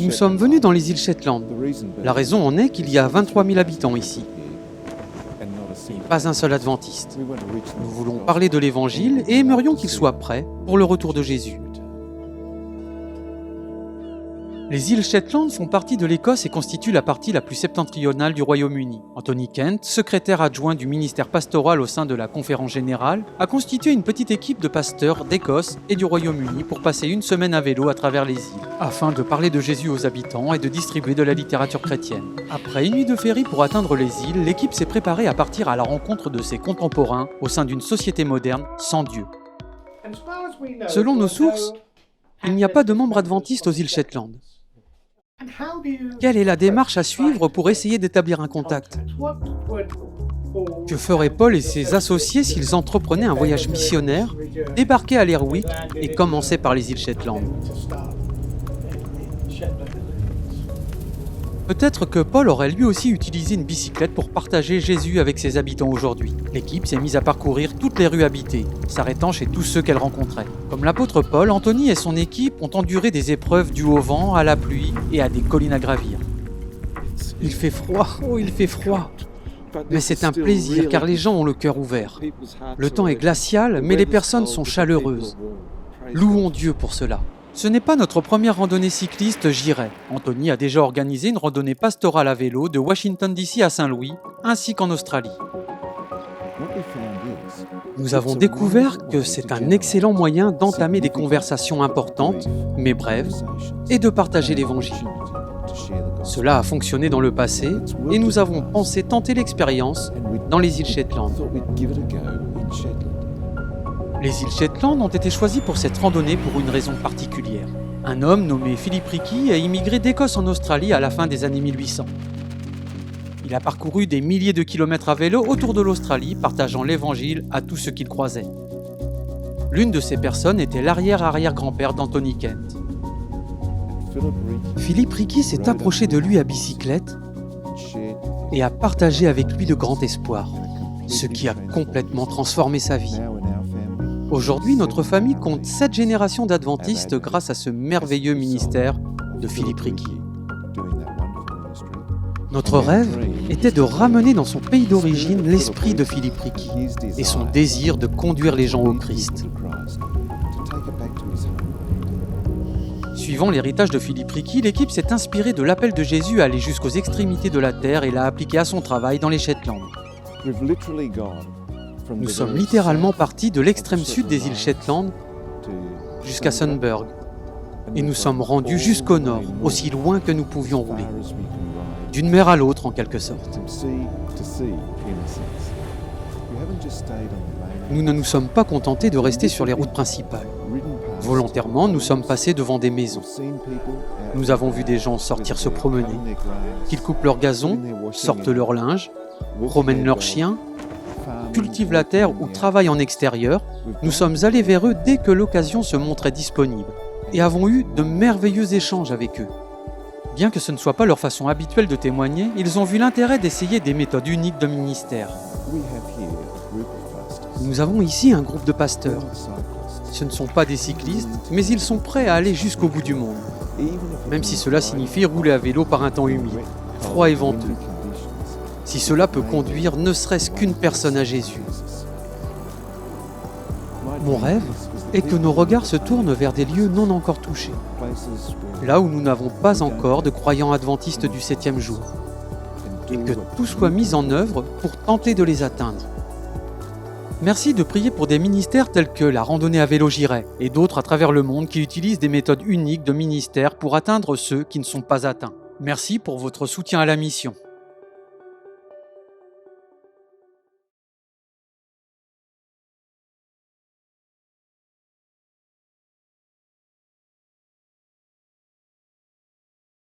Nous sommes venus dans les îles Shetland. La raison en est qu'il y a 23 000 habitants ici, et pas un seul adventiste. Nous voulons parler de l'Évangile et aimerions qu'il soit prêt pour le retour de Jésus. Les îles Shetland font partie de l'Écosse et constituent la partie la plus septentrionale du Royaume-Uni. Anthony Kent, secrétaire adjoint du ministère pastoral au sein de la Conférence Générale, a constitué une petite équipe de pasteurs d'Écosse et du Royaume-Uni pour passer une semaine à vélo à travers les îles, afin de parler de Jésus aux habitants et de distribuer de la littérature chrétienne. Après une nuit de ferry pour atteindre les îles, l'équipe s'est préparée à partir à la rencontre de ses contemporains au sein d'une société moderne sans Dieu. Selon nos sources, il n'y a pas de membres adventistes aux îles Shetland. Quelle est la démarche à suivre pour essayer d'établir un contact? Que feraient Paul et ses associés s'ils entreprenaient un voyage missionnaire, débarquaient à Lerwick et commençaient par les îles Shetland? Peut-être que Paul aurait lui aussi utilisé une bicyclette pour partager Jésus avec ses habitants aujourd'hui. L'équipe s'est mise à parcourir toutes les rues habitées, s'arrêtant chez tous ceux qu'elle rencontrait. Comme l'apôtre Paul, Anthony et son équipe ont enduré des épreuves dues au vent, à la pluie et à des collines à gravir. Il fait froid, oh il fait froid. Mais c'est un plaisir car les gens ont le cœur ouvert. Le temps est glacial, mais les personnes sont chaleureuses. Louons Dieu pour cela. Ce n'est pas notre première randonnée cycliste, j'irai. Anthony a déjà organisé une randonnée pastorale à vélo de Washington DC à Saint-Louis, ainsi qu'en Australie. Nous avons découvert que c'est un excellent moyen d'entamer des conversations importantes, mais brèves, et de partager l'Évangile. Cela a fonctionné dans le passé, et nous avons pensé tenter l'expérience dans les îles Shetland. Les îles Shetland ont été choisies pour cette randonnée pour une raison particulière. Un homme nommé Philip Ricky a immigré d'Écosse en Australie à la fin des années 1800. Il a parcouru des milliers de kilomètres à vélo autour de l'Australie, partageant l'Évangile à tous ceux qu'il croisait. L'une de ces personnes était l'arrière-arrière-grand-père d'Anthony Kent. Philip Ricky s'est approché de lui à bicyclette et a partagé avec lui de grands espoirs, ce qui a complètement transformé sa vie. Aujourd'hui, notre famille compte 7 générations d'adventistes grâce à ce merveilleux ministère de Philip Ricky. Notre rêve était de ramener dans son pays d'origine l'esprit de Philip Ricky et son désir de conduire les gens au Christ. Suivant l'héritage de Philip Ricky, l'équipe s'est inspirée de l'appel de Jésus à aller jusqu'aux extrémités de la terre et l'a appliqué à son travail dans les Shetland. Nous sommes littéralement partis de l'extrême sud des îles Shetland jusqu'à Sunburg et nous sommes rendus jusqu'au nord, aussi loin que nous pouvions rouler, d'une mer à l'autre en quelque sorte. Nous ne nous sommes pas contentés de rester sur les routes principales. Volontairement, nous sommes passés devant des maisons. Nous avons vu des gens sortir se promener, qu'ils coupent leur gazon, sortent leur linge, promènent leurs chiens, cultivent la terre ou travaillent en extérieur. Nous sommes allés vers eux dès que l'occasion se montrait disponible et avons eu de merveilleux échanges avec eux. Bien que ce ne soit pas leur façon habituelle de témoigner, ils ont vu l'intérêt d'essayer des méthodes uniques de ministère. Nous avons ici un groupe de pasteurs. Ce ne sont pas des cyclistes, mais ils sont prêts à aller jusqu'au bout du monde, même si cela signifie rouler à vélo par un temps humide, froid et venteux. Si cela peut conduire ne serait-ce qu'une personne à Jésus. Mon rêve est que nos regards se tournent vers des lieux non encore touchés, là où nous n'avons pas encore de croyants adventistes du 7e jour, et que tout soit mis en œuvre pour tenter de les atteindre. Merci de prier pour des ministères tels que la randonnée à vélo J'irai et d'autres à travers le monde qui utilisent des méthodes uniques de ministère pour atteindre ceux qui ne sont pas atteints. Merci pour votre soutien à la mission.